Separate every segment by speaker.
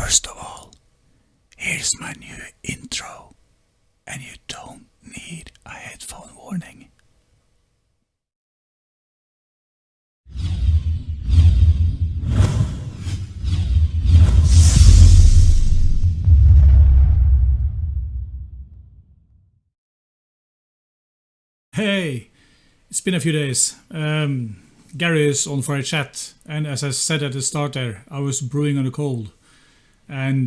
Speaker 1: First of all, here's my new intro, and you don't need a headphone warning. Hey, it's been a few days. Gary is on for a chat, and as I said at the start there, I was brewing on a cold, and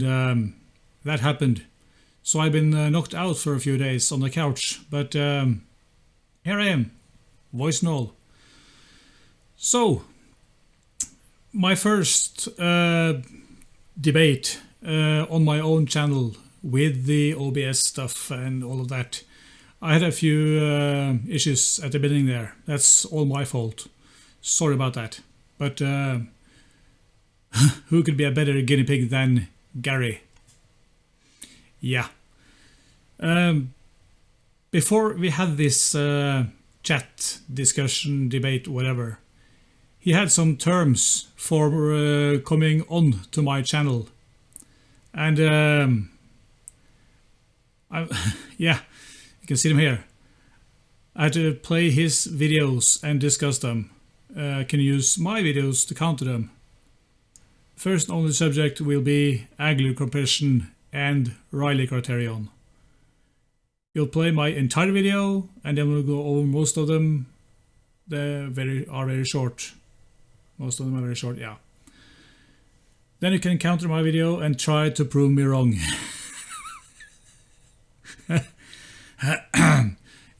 Speaker 1: that happened. So I've been knocked out for a few days on the couch, but here I am, voice and all. So, my first debate on my own channel with the OBS stuff and all of that. I had a few issues at the beginning there. That's all my fault. Sorry about that. But who could be a better guinea pig than Gary? Yeah. Before we had this chat, discussion, debate, whatever, he had some terms for coming on to my channel. And yeah, you can see them here. I had to play his videos and discuss them. Can use my videos to counter them. First on the subject will be angular compression and Rayleigh criterion. You'll play my entire video and then we'll go over most of them. They are very short. Most of them are very short, yeah. Then you can counter my video and try to prove me wrong.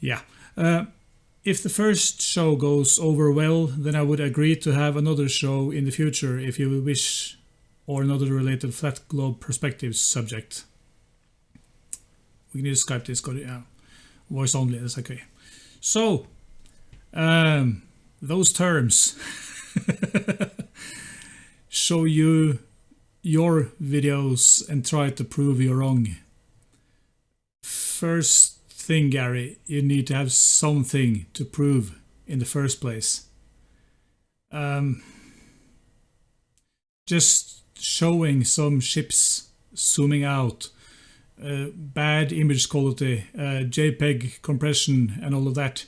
Speaker 1: Yeah. If the first show goes over well, then I would agree to have another show in the future if you wish, or another related flat globe perspectives subject. We need to Skype this, yeah. Voice only, that's okay. So, those terms show you your videos and try to prove you wrong. First thing, Gary, you need to have something to prove in the first place. Just showing some ships zooming out, bad image quality, JPEG compression and all of that.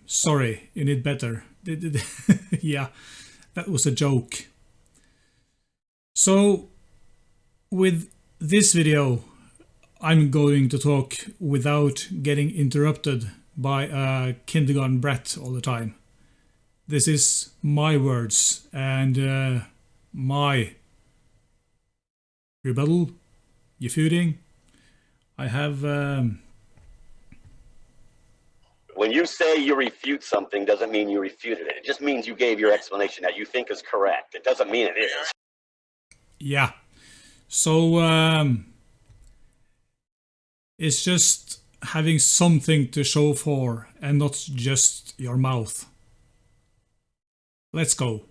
Speaker 1: Sorry, you need better. Yeah, that was a joke. So, with this video, I'm going to talk without getting interrupted by a kindergarten brat all the time. This is my words and my rebuttal. You feuding? I have...
Speaker 2: When you say you refute something, doesn't mean you refuted it. It just means you gave your explanation that you think is correct. It doesn't mean it is.
Speaker 1: Yeah. So, it's just having something to show for and not just your mouth. Let's go.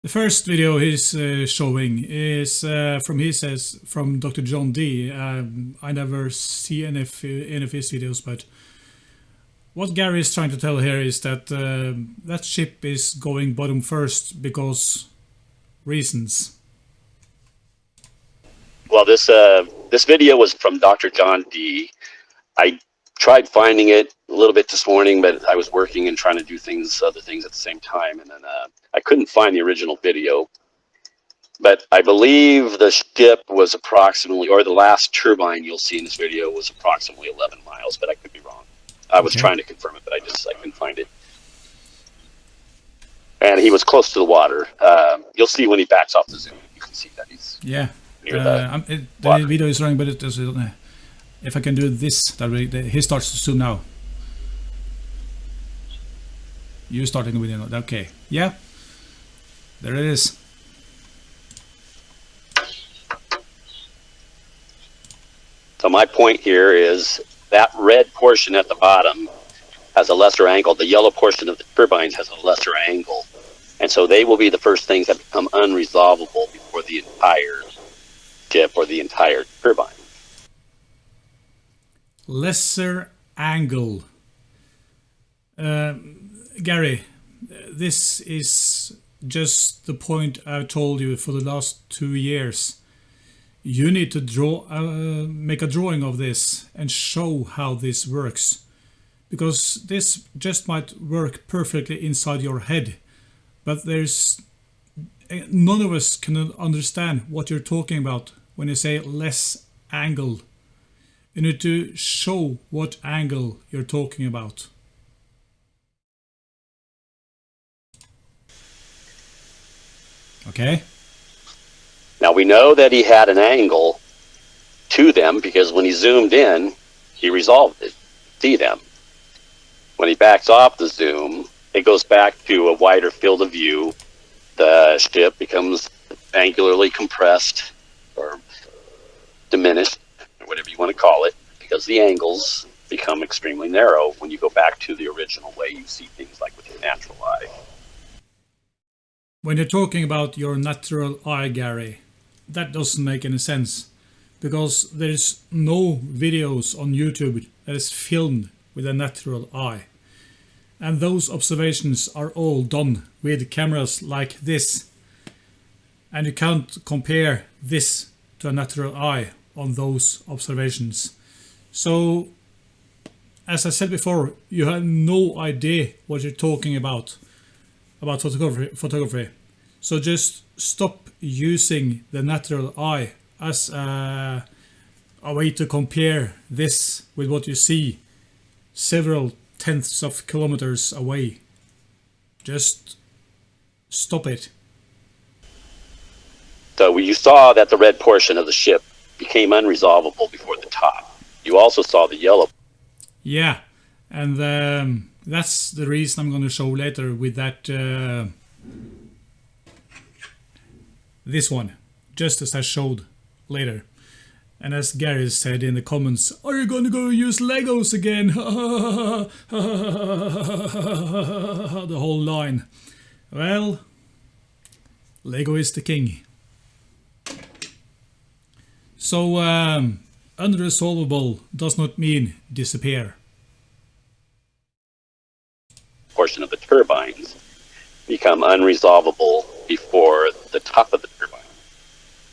Speaker 1: The first video he's showing is from Dr. John D. I never see any of his videos, but what Gary is trying to tell here is that that ship is going bottom first because reasons.
Speaker 2: Well, this video was from Dr. John D. I tried finding it a little bit this morning, but I was working and trying to do other things at the same time, and then I couldn't find the original video. But I believe the ship was approximately, or the last turbine you'll see in this video was approximately 11 miles, but I could be wrong. I was trying to confirm it, but I couldn't find it. And he was close to the water. You'll see when he backs off the zoom. You can see that he's near
Speaker 1: the video is running, but it does. If I can do this, he starts to zoom now. You're starting the video. Okay. Yeah. There it is.
Speaker 2: So my point here is that red portion at the bottom has a lesser angle. The yellow portion of the turbines has a lesser angle. And so they will be the first things that become unresolvable before the entire ship or the entire turbine.
Speaker 1: Lesser angle. Gary, this is just the point I've told you for the last 2 years. You need to make a drawing of this and show how this works. Because this just might work perfectly inside your head, but none of us can understand what you're talking about when you say less angle. You need to show what angle you're talking about. Okay.
Speaker 2: Now we know that he had an angle to them because when he zoomed in, he resolved it, see them. When he backs off the zoom, it goes back to a wider field of view. The ship becomes angularly compressed or diminished, or whatever you want to call it, because the angles become extremely narrow when you go back to the original way you see things like with your natural eye.
Speaker 1: When you're talking about your natural eye, Gary, that doesn't make any sense, because there's no videos on YouTube that is filmed with a natural eye. And those observations are all done with cameras like this. And you can't compare this to a natural eye on those observations. So, as I said before, you have no idea what you're talking about photography. So just stop using the natural eye as a way to compare this with what you see several tenths of kilometers away. Just stop it.
Speaker 2: So you saw that the red portion of the ship became unresolvable before the top. You also saw the yellow.
Speaker 1: Yeah, and that's the reason I'm going to show later with that this one, just as I showed later. And as Gary said in the comments, are you going to go use Legos again? The whole line. Well, Lego is the king. So, unresolvable does not mean disappear.
Speaker 2: Portion of the turbines become unresolvable before the top of the turbine.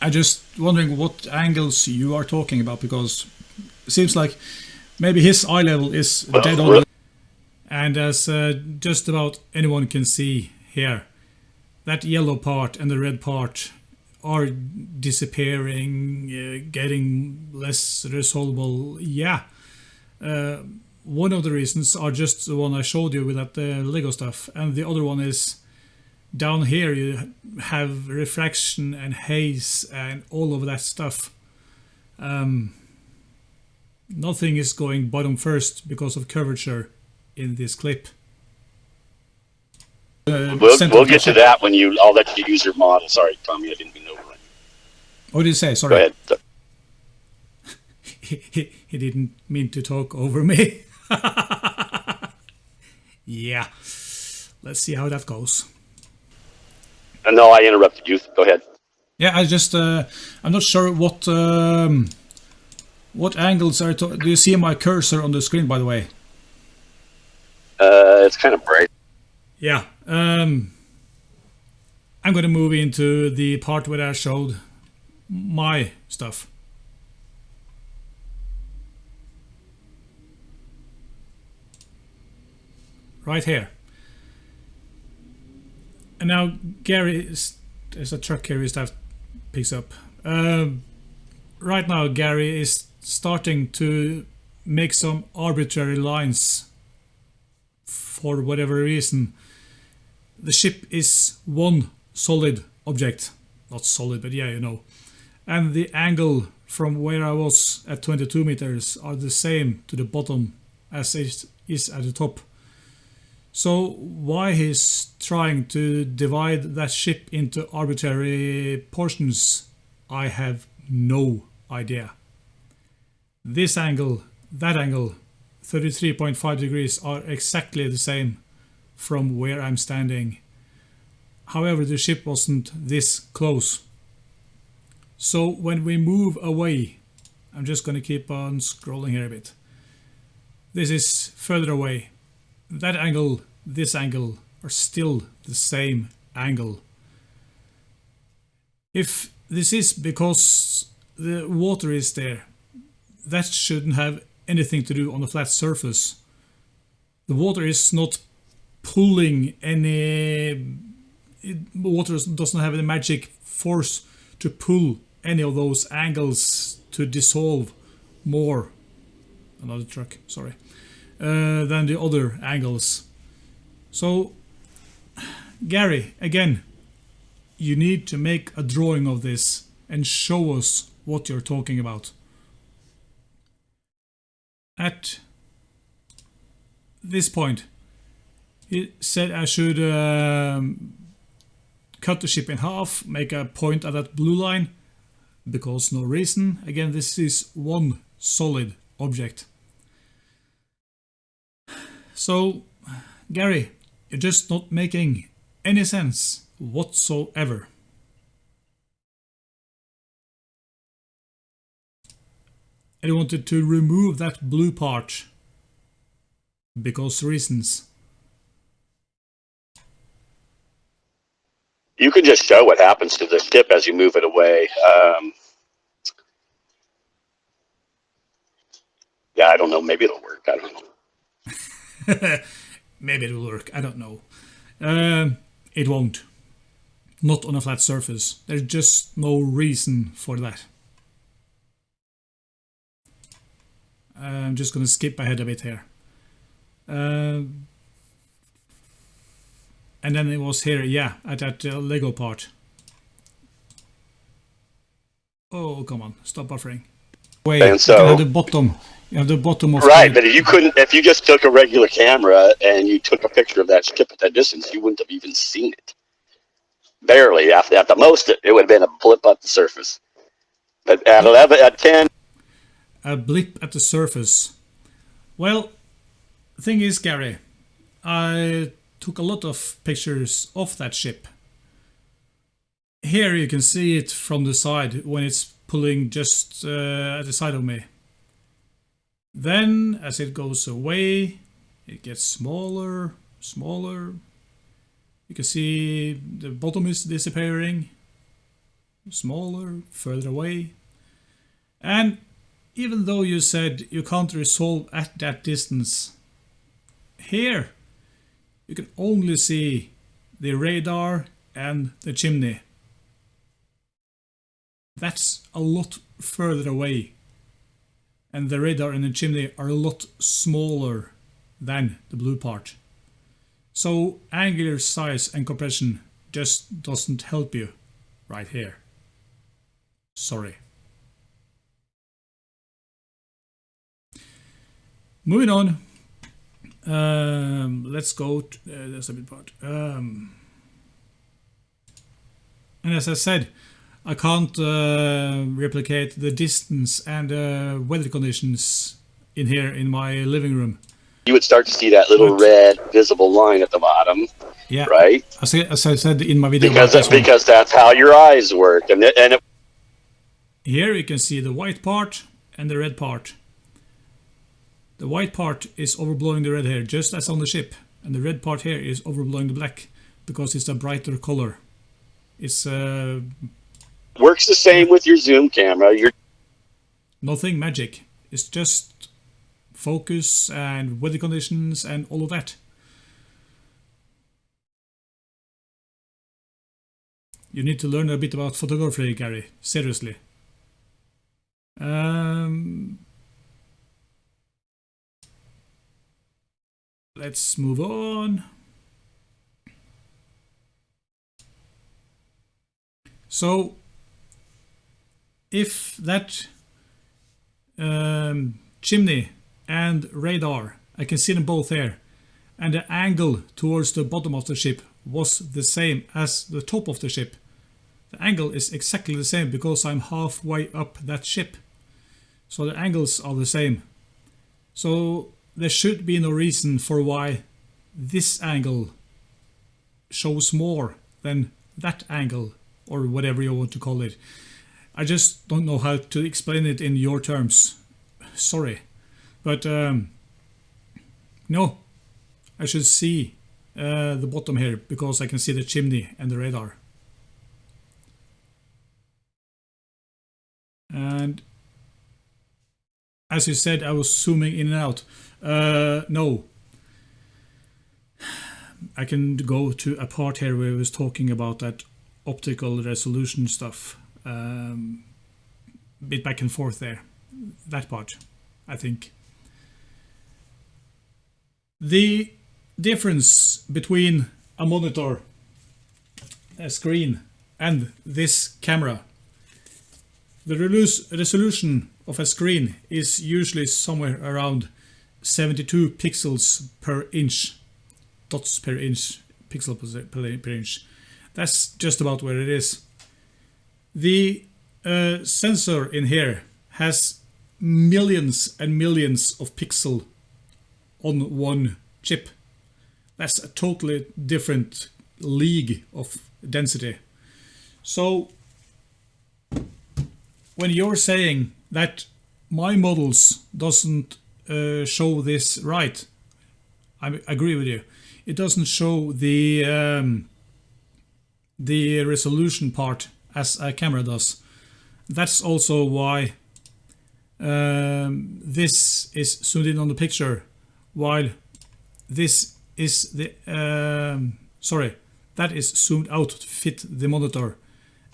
Speaker 1: I'm just wondering what angles you are talking about, because it seems like maybe his eye level is dead on. And as just about anyone can see here, that yellow part and the red part are disappearing, getting less resolvable. Yeah. One of the reasons are just the one I showed you with that Lego stuff, and the other one is down here you have refraction and haze and all of that stuff. Nothing is going bottom first because of curvature in this clip.
Speaker 2: We'll get to that when I'll let you use your model. Sorry, Tommy, I didn't mean to overrun.
Speaker 1: What did you say? Sorry.
Speaker 2: Go ahead.
Speaker 1: He didn't mean to talk over me. Yeah. Let's see how that goes.
Speaker 2: No, I interrupted you. Go ahead.
Speaker 1: Yeah, I'm not sure what angles are. Do you see my cursor on the screen, by the way?
Speaker 2: It's kind of bright.
Speaker 1: Yeah. I'm going to move into the part where I showed my stuff. Right here. And now Gary there's a truck here his staff picks up. Right now Gary is starting to make some arbitrary lines for whatever reason. The ship is one solid object. Not solid, but yeah, you know. And the angle from where I was at 22 meters are the same to the bottom as it is at the top. So why he's trying to divide that ship into arbitrary portions, I have no idea. This angle, that angle, 33.5 degrees are exactly the same from where I'm standing. However, the ship wasn't this close. So when we move away, I'm just going to keep on scrolling here a bit. This is further away. That angle, this angle are still the same angle. If this is because the water is there, that shouldn't have anything to do on a flat surface. The water is not pulling any... Water doesn't have any magic force to pull any of those angles to dissolve more. Another truck, sorry. Than the other angles. So, Gary, again, you need to make a drawing of this and show us what you're talking about. At this point, he said I should cut the ship in half, make a point at that blue line, because no reason. Again, this is one solid object. So, Gary, you're just not making any sense whatsoever. And I wanted to remove that blue part because reasons.
Speaker 2: You can just show what happens to the ship as you move it away. Yeah, I don't know. Maybe it'll work. I don't know.
Speaker 1: Maybe it will work. I don't know. It won't. Not on a flat surface. There's just no reason for that. I'm just going to skip ahead a bit here. And then it was here, yeah, at that Lego part. Oh, come on, stop buffering. Wait,
Speaker 2: And so-
Speaker 1: you can have the bottom. You have the bottom of
Speaker 2: Right,
Speaker 1: the...
Speaker 2: but if you just took a regular camera and you took a picture of that ship at that distance, you wouldn't have even seen it. Barely. At the most, it would have been a blip at the surface. But at 11, at 10,
Speaker 1: A blip at the surface. Well, the thing is, Gary, I took a lot of pictures of that ship. Here you can see it from the side when it's pulling just at the side of me. Then, as it goes away, it gets smaller, smaller. You can see the bottom is disappearing. Smaller, further away. And even though you said you can't resolve at that distance, here you can only see the radar and the chimney. That's a lot further away. And the radar and the chimney are a lot smaller than the blue part. So angular size and compression just doesn't help you right here. Sorry. Moving on. Let's go to, that's a bit part. And as I said, I can't replicate the distance and weather conditions in here in my living room.
Speaker 2: you would start to see that little red visible line at the bottom,
Speaker 1: Yeah,
Speaker 2: right?
Speaker 1: as I said in my video, about this one.
Speaker 2: Because that's how your eyes work.
Speaker 1: Here you can see the white part and the red part. The white part is overblowing the red here, just as on the ship, and the red part here is overblowing the black because it's a brighter color. It's
Speaker 2: works the same with your zoom camera.
Speaker 1: nothing magic. It's just focus and weather conditions and all of that. You need to learn a bit about photography, Gary. Seriously. Let's move on. So, if that chimney and radar, I can see them both here, and the angle towards the bottom of the ship was the same as the top of the ship, the angle is exactly the same because I'm halfway up that ship. So the angles are the same. So there should be no reason for why this angle shows more than that angle, or whatever you want to call it. I just don't know how to explain it in your terms. Sorry. But no, I should see the bottom here because I can see the chimney and the radar. And as you said, I was zooming in and out. No. I can go to a part here where I was talking about that optical resolution stuff. Bit back and forth there. That part, I think. The difference between a monitor, a screen, and this camera. The resolution of a screen is usually somewhere around 72 pixels per inch. Dots per inch, pixel per inch. That's just about where it is. The sensor in here has millions and millions of pixels on one chip. That's a totally different league of density. So when you're saying that my models doesn't show this right, I agree with you. It doesn't show the resolution part as a camera does. That's also why this is zoomed in on the picture, while this is the that is zoomed out to fit the monitor.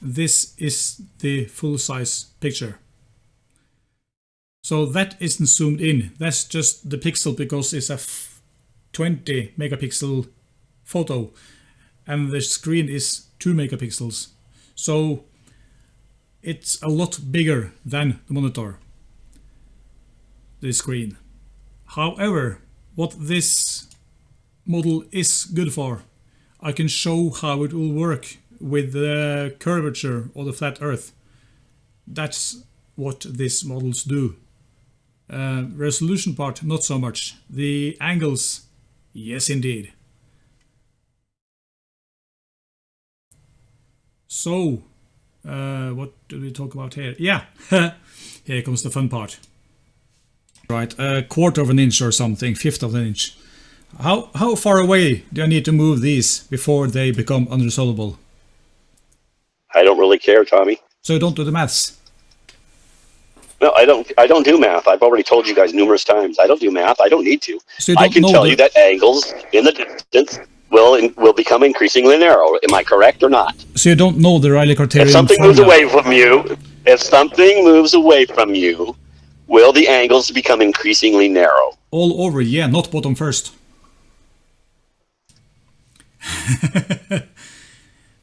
Speaker 1: This is the full-size picture. So that isn't zoomed in. That's just the pixel because it's a 20 megapixel photo and the screen is 2 megapixels. So it's a lot bigger than the monitor, the screen. However, what this model is good for, I can show how it will work with the curvature of the flat earth. That's what these models do. Resolution part, not so much. The angles, yes indeed. So, what do we talk about here? Yeah, here comes the fun part. Right, a quarter of an inch or something, fifth of an inch. How far away do I need to move these before they become unresolvable?
Speaker 2: I don't really care, Tommy.
Speaker 1: So you don't do the maths?
Speaker 2: No, I don't do math. I've already told you guys numerous times. I don't do math. I don't need to.
Speaker 1: So
Speaker 2: I can tell you that angles in the distance will become increasingly narrow. Am I correct or not?
Speaker 1: So you don't know the Rayleigh criterion?
Speaker 2: If something moves away from you, will the angles become increasingly narrow?
Speaker 1: All over, yeah, not bottom first.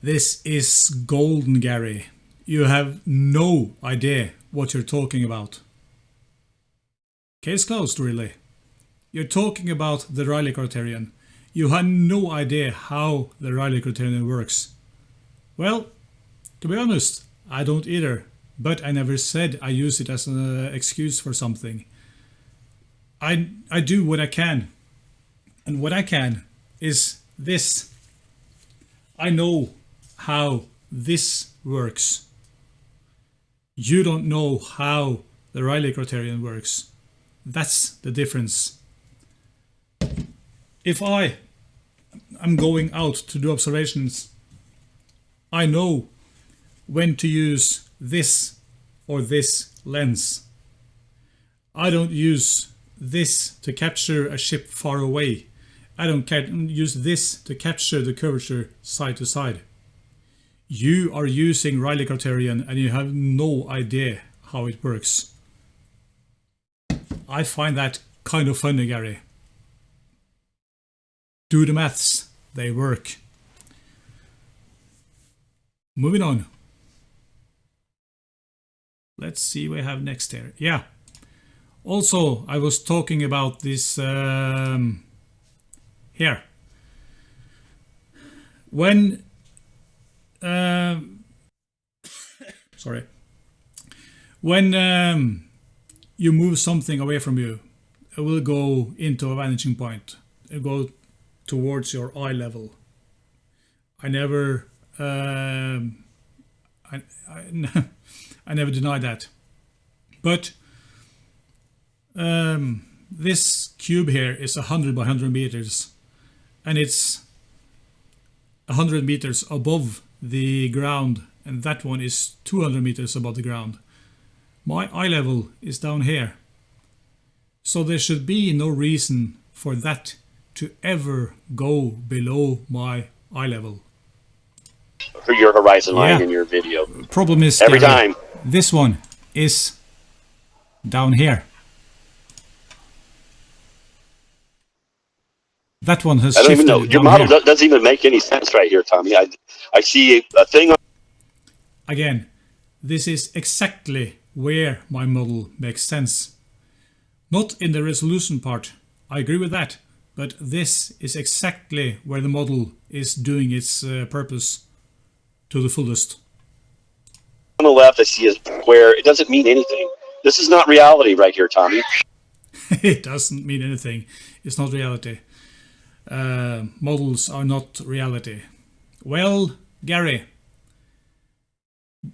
Speaker 1: This is golden, Gary. You have no idea what you're talking about. Case closed, really. You're talking about the Rayleigh criterion. You have no idea how the Rayleigh criterion works. Well, to be honest, I don't either. But I never said I use it as an excuse for something. I do what I can. And what I can is this. I know how this works. You don't know how the Rayleigh criterion works. That's the difference. If I'm going out to do observations, I know when to use this or this lens. I don't use this to capture a ship far away. I don't use this to capture the curvature side to side. You are using Rayleigh criterion and you have no idea how it works. I find that kind of funny, Gary. Do the maths, they work. Moving on. Let's see what we have next here. Yeah. Also, I was talking about this here. When sorry. When you move something away from you, it will go into a vanishing point. It will go towards your eye level. I never I never denied that. But this cube here is 100 by 100 meters, and it's 100 meters above the ground, and that one is 200 meters above the ground. My eye level is down here. So there should be no reason for that to ever go below my eye level.
Speaker 2: For your horizon line
Speaker 1: Yeah.
Speaker 2: in your video.
Speaker 1: Problem is,
Speaker 2: Every
Speaker 1: Gary,
Speaker 2: time.
Speaker 1: this one is down here. That one has
Speaker 2: I don't even
Speaker 1: shifted
Speaker 2: know. Your
Speaker 1: down
Speaker 2: model
Speaker 1: here.
Speaker 2: doesn't even make any sense right here, Tommy. I see a thing on
Speaker 1: Again, this is exactly where my model makes sense. Not in the resolution part, I agree with that, but this is exactly where the model is doing its purpose to the fullest.
Speaker 2: the left. I see a square. It doesn't mean anything. This is not reality right here, Tommy.
Speaker 1: It doesn't mean anything. It's not reality. Models are not reality. Well, Gary,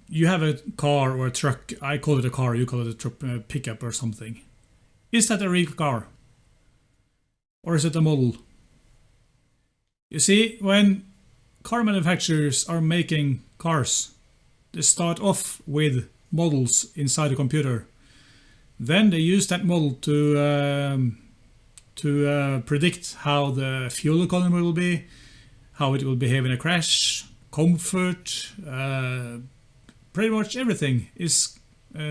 Speaker 1: you have a car or a truck. I call it a car, you call it a pickup or something. Is that a real car? Or is it a model? You see, when car manufacturers are making cars, they start off with models inside a computer. Then they use that model to predict how the fuel economy will be, how it will behave in a crash, comfort, pretty much everything is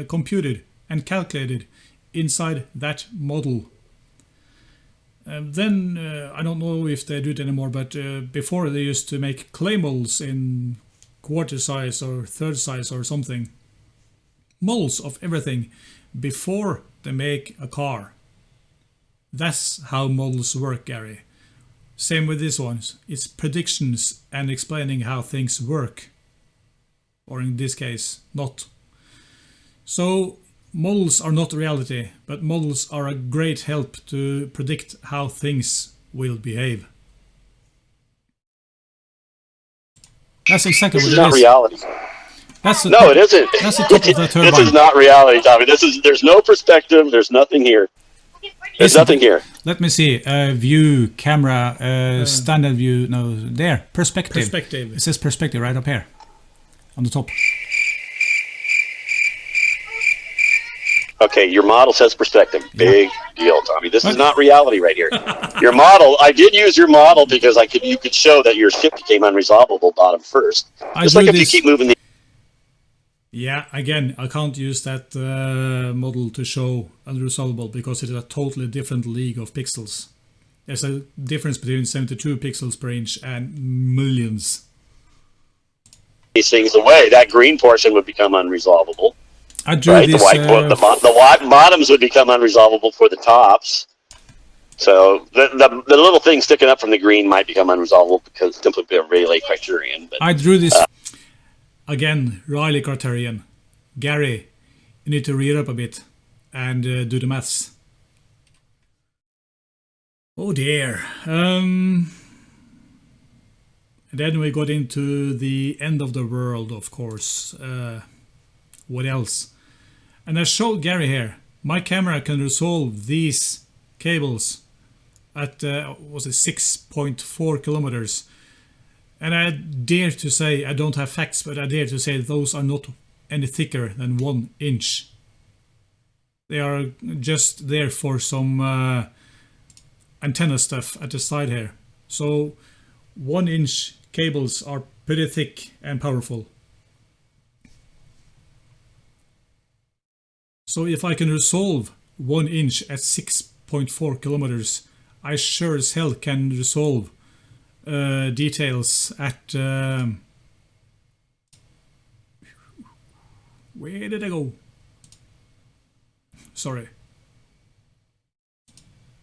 Speaker 1: computed and calculated inside that model. Then I don't know if they do it anymore, but before they used to make clay models in quarter size or third size or something. Models of everything before they make a car. That's how models work, Gary. Same with this one. It's predictions and explaining how things work. Or in this case, not. So models are not reality, but models are a great help to predict how things will behave. That's exactly
Speaker 2: This
Speaker 1: what
Speaker 2: is
Speaker 1: it
Speaker 2: not
Speaker 1: is.
Speaker 2: reality.
Speaker 1: That's the
Speaker 2: No,
Speaker 1: top,
Speaker 2: it isn't.
Speaker 1: That's the top of the
Speaker 2: This
Speaker 1: turbine.
Speaker 2: is not reality, Tommy. There's no perspective. There's nothing here. There's
Speaker 1: Isn't
Speaker 2: nothing
Speaker 1: it?
Speaker 2: here.
Speaker 1: Let me see. View, camera, standard view. No, there. Perspective. Perspective. It says perspective right up here on the top.
Speaker 2: Okay, your model says perspective. Big deal, Tommy. This is
Speaker 1: Okay.
Speaker 2: not reality right here. Your model, I did use your model because you could show that your ship became unresolvable bottom first.
Speaker 1: I
Speaker 2: Just
Speaker 1: drew
Speaker 2: like if you
Speaker 1: this-
Speaker 2: keep moving the
Speaker 1: Yeah, again, I can't use that model to show unresolvable because it is a totally different league of pixels. There's a difference between 72 pixels per inch and millions.
Speaker 2: these things away, that green portion would become unresolvable.
Speaker 1: I drew
Speaker 2: Right,
Speaker 1: this.
Speaker 2: the white bottoms would become unresolvable for the tops. So the little thing sticking up from the green might become unresolvable because it's simply a Rayleigh criterion. But
Speaker 1: I drew this again, Rayleigh criterion. Gary, you need to read up a bit and do the maths. Oh dear. And then we got into the end of the world, of course. What else? And I showed Gary here. My camera can resolve these cables at was it 6.4 kilometers. And I dare to say, I don't have facts, but I dare to say those are not any thicker than 1 inch. They are just there for some antenna stuff at the side here. So 1 inch cables are pretty thick and powerful. So if I can resolve 1 inch at 6.4 kilometers, I sure as hell can resolve details at where did I go? Sorry.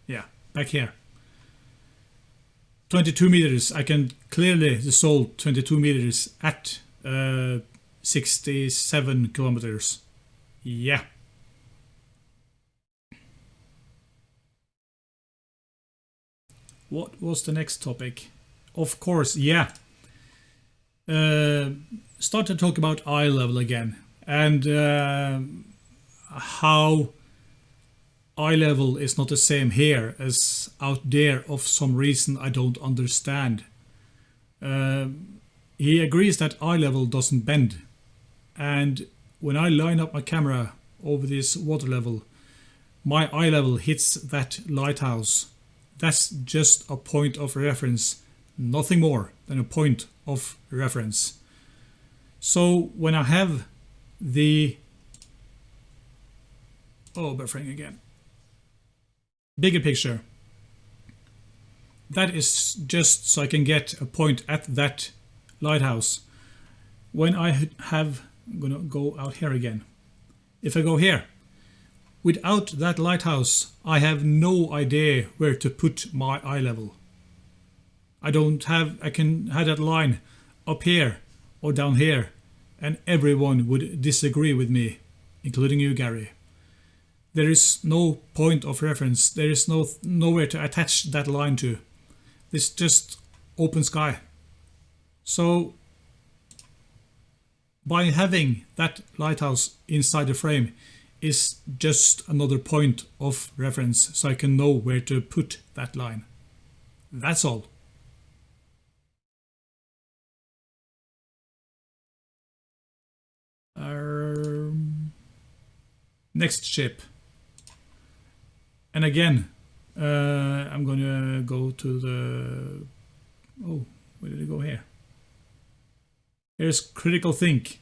Speaker 1: Yeah, back here. 22 meters. I can clearly resolve 22 meters at 67 kilometers. Yeah. What was the next topic? Of course, yeah. Start to talk about eye level again and how eye level is not the same here as out there of some reason I don't understand. He agrees that eye level doesn't bend, and when I line up my camera over this water level, my eye level hits that lighthouse. That's just a point of reference, nothing more than a point of reference. So when I have the buffering again, bigger picture, that is just so I can get a point at that lighthouse. When I have, I'm gonna go out here again. If I go here, without that lighthouse, I have no idea where to put my eye level. I can have that line up here or down here, and everyone would disagree with me, including you, Gary. There is no point of reference. There is nowhere to attach that line to. It's just open sky. So by having that lighthouse inside the frame is just another point of reference, so I can know where to put that line. That's all. Next ship. And again, I'm gonna go to the... Oh, where did it go here? Here's Critical Think.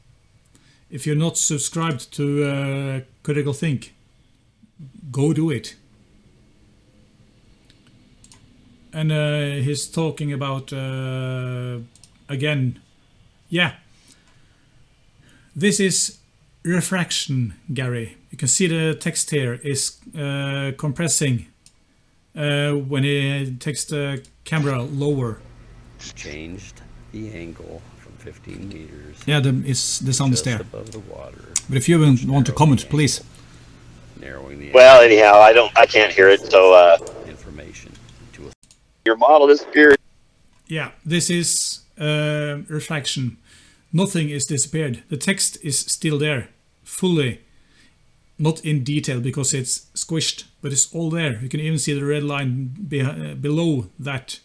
Speaker 1: If you're not subscribed to Critical Think, go do it. And he's talking about, again, yeah, this is refraction, Gary. You can see the text here is compressing when he takes the camera lower.
Speaker 3: Changed the angle from 15 meters.
Speaker 1: Yeah, the sound is there.
Speaker 3: Above the water.
Speaker 1: But if you want to comment, please.
Speaker 3: Narrowing the
Speaker 2: Well, anyhow, I can't hear it, so
Speaker 3: information to a
Speaker 2: your model disappeared.
Speaker 1: Yeah, this is refraction. Nothing is disappeared. The text is still there, fully. Not in detail because it's squished, but it's all there. You can even see the red line below that.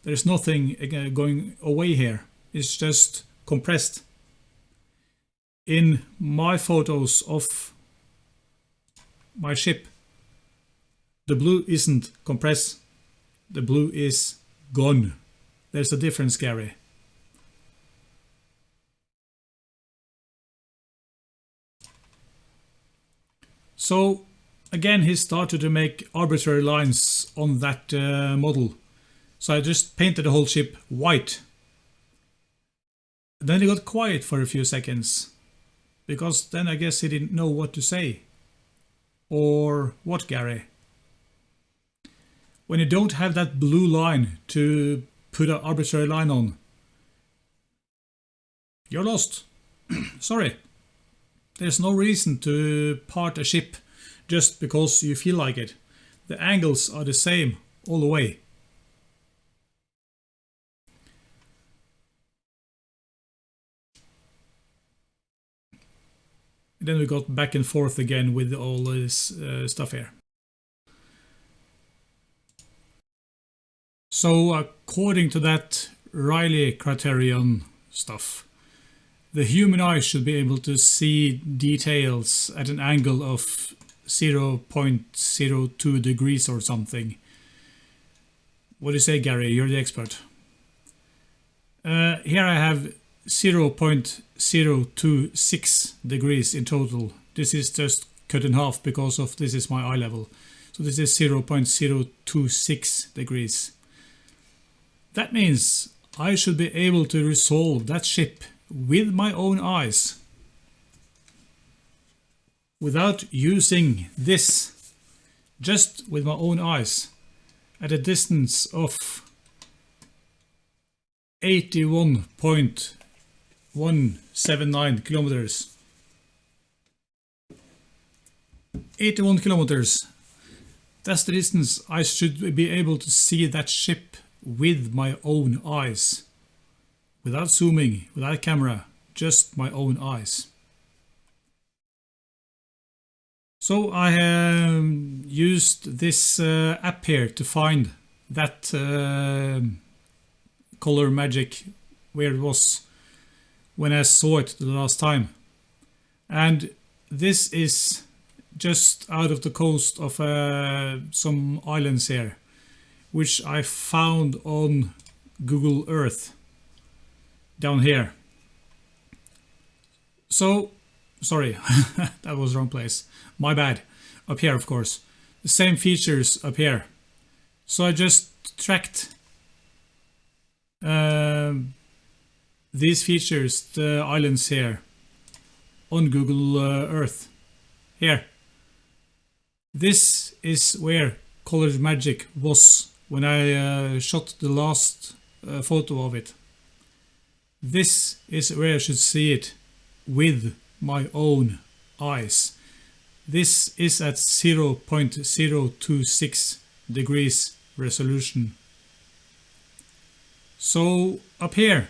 Speaker 1: There's nothing going away here. It's just compressed. In my photos of my ship, the blue isn't compressed. The blue is gone. There's a difference, Gary. So again, he started to make arbitrary lines on that model. So I just painted the whole ship white. Then he got quiet for a few seconds, because then I guess he didn't know what to say. Or what, Gary? When you don't have that blue line to put an arbitrary line on, you're lost. Sorry. There's no reason to part a ship just because you feel like it. The angles are the same all the way. Then we got back and forth again with all this stuff here. So according to that Rayleigh criterion stuff, the human eye should be able to see details at an angle of 0.02 degrees or something. What do you say, Gary? You're the expert. Here I have 0.026 degrees in total. This is just cut in half because of this is my eye level. So this is 0.026 degrees. That means I should be able to resolve that ship with my own eyes without using this, just with my own eyes at a distance of 81.179 kilometers. 81 kilometers. That's the distance I should be able to see that ship with my own eyes. Without zooming, without camera, just my own eyes. So I used this app here to find that Color Magic where it was when I saw it the last time. And this is just out of the coast of some islands here, which I found on Google Earth down here. So, sorry, that was the wrong place. My bad. Up here, of course. The same features up here. So I just tracked these features, the islands here, on Google Earth. Here. This is where College Magic was when I shot the last photo of it. This is where I should see it with my own eyes. This is at 0.026 degrees resolution. So up here,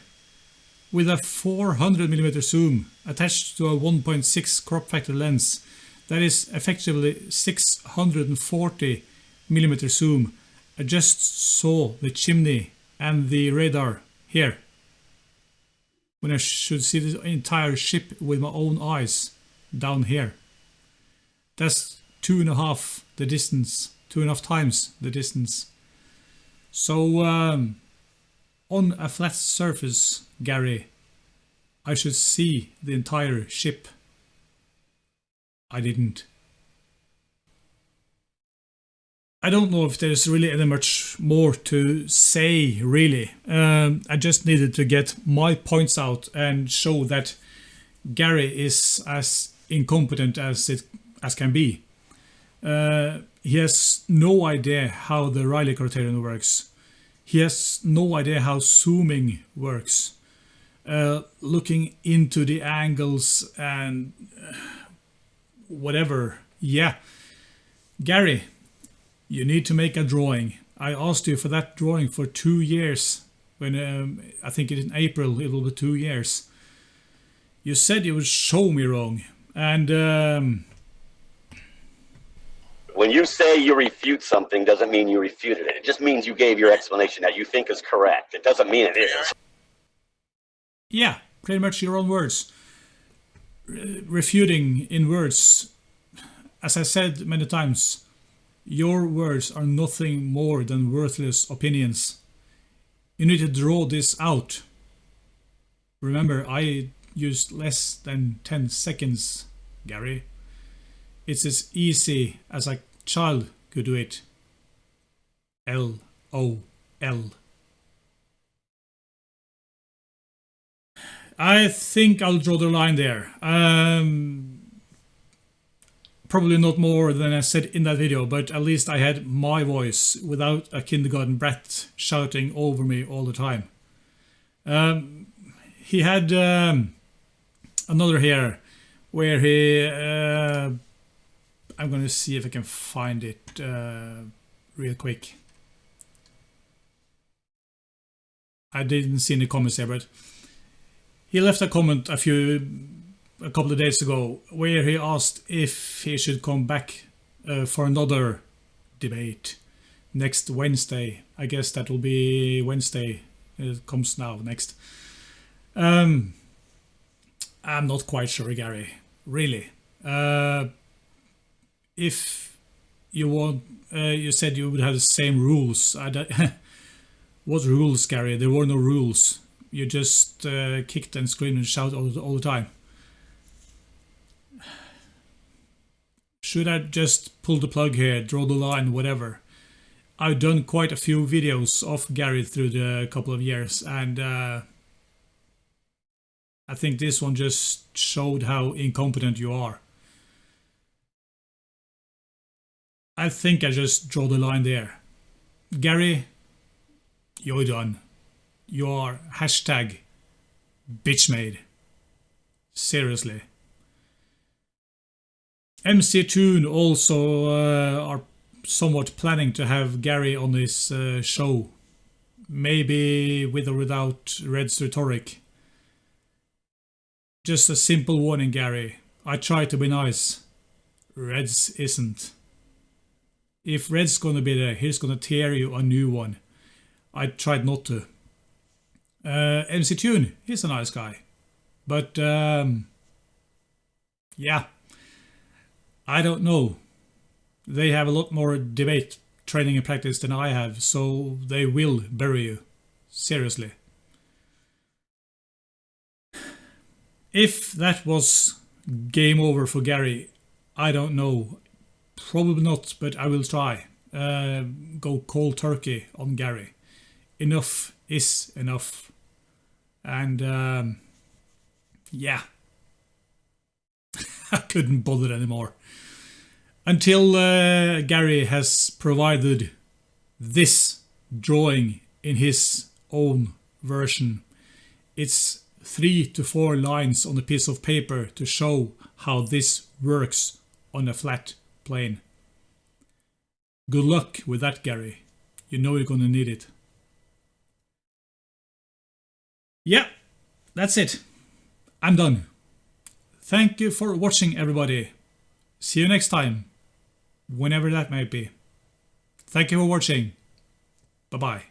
Speaker 1: with a 400mm zoom attached to a 1.6 crop factor lens, that is effectively 640mm zoom, I just saw the chimney and the radar here, when I should see the entire ship with my own eyes down here. That's 2.5 the distance, 2.5 times the distance. So on a flat surface, Gary, I should see the entire ship. I didn't. I don't know if there's really any much more to say, really. I just needed to get my points out and show that Gary is as incompetent as can be. He has no idea how the Rayleigh criterion works. He has no idea how zooming works. Looking into the angles and whatever. Yeah. Gary, you need to make a drawing. I asked you for that drawing for 2 years. When I think in April it will be 2 years. You said you would show me wrong. And
Speaker 2: when you say you refute something, doesn't mean you refuted it. It just means you gave your explanation that you think is correct. It doesn't mean it is.
Speaker 1: Yeah, pretty much your own words. Refuting in words. As I said many times, your words are nothing more than worthless opinions. You need to draw this out. Remember, I used less than 10 seconds, Gary. It's as easy as a child could do it. LOL. I think I'll draw the line there. Probably not more than I said in that video, but at least I had my voice without a kindergarten brat shouting over me all the time. He had another here where he... I'm going to see if I can find it real quick. I didn't see any comments here, but he left a comment a couple of days ago where he asked if he should come back for another debate next Wednesday. I guess that will be Wednesday. It comes now next. I'm not quite sure, Gary. Really. If you want, you said you would have the same rules. What rules, Gary? There were no rules. You just kicked and screamed and shouted all the time. Should I just pull the plug here, draw the line, whatever? I've done quite a few videos of Gary through the couple of years, and I think this one just showed how incompetent you are. I think I just draw the line there. Gary, you're done. You are #bitchmade. Seriously. MC Toon also are somewhat planning to have Gary on his show. Maybe with or without Red's rhetoric. Just a simple warning, Gary. I try to be nice. Red's isn't. If Red's gonna be there, he's gonna tear you a new one. I tried not to. MC Tune, he's a nice guy. But yeah, I don't know. They have a lot more debate training and practice than I have, so they will bury you. Seriously. If that was game over for Gary, I don't know. Probably not, but I will try. Go cold turkey on Gary. Enough is enough. And yeah. I couldn't bother anymore. Until Gary has provided this drawing in his own version. It's 3 to 4 lines on a piece of paper to show how this works on a flat plane. Good luck with that, Gary. You know you're gonna need it. Yeah, that's it. I'm done. Thank you for watching, everybody. See you next time, whenever that might be. Thank you for watching. Bye-bye.